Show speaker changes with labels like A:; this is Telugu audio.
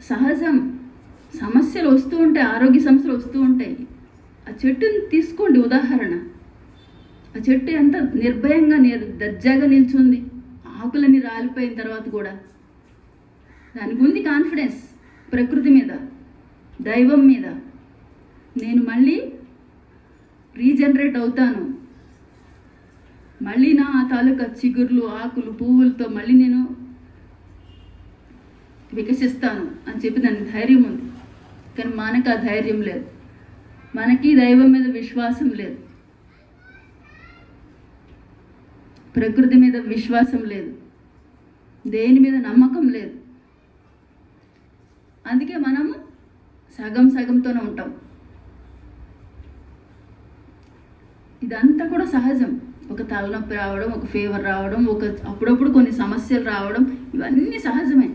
A: సహజం. సమస్యలు వస్తూ ఉంటాయి, ఆరోగ్య సమస్యలు వస్తూ ఉంటాయి. ఆ చెట్టుని తీసుకోండి ఉదాహరణ. ఆ చెట్టు ఎంత నిర్భయంగా దర్జాగా నిల్చుంది, ఆకులన్నీ రాలిపోయిన తర్వాత కూడా. దానికి ఉంది కాన్ఫిడెన్స్ ప్రకృతి మీద, దైవం మీద. నేను మళ్ళీ రీజనరేట్ అవుతాను, మళ్ళీ నా తాలూకా చిగుర్లు, ఆకులు, పువ్వులతో మళ్ళీ నేను వికసిస్తాను అని చెప్పి దానికి ధైర్యం ఉంది. కానీ మనకు ఆ ధైర్యం లేదు, మనకి దైవం మీద విశ్వాసం లేదు, ప్రకృతి మీద విశ్వాసం లేదు, దేని మీద నమ్మకం లేదు. అందుకే మనము సగం సగంతోనే ఉంటాం. ఇదంతా కూడా సహజం. ఒక తలనొప్పి రావడం, ఒక ఫీవర్ రావడం, అప్పుడప్పుడు కొన్ని సమస్యలు రావడం, ఇవన్నీ సహజమే.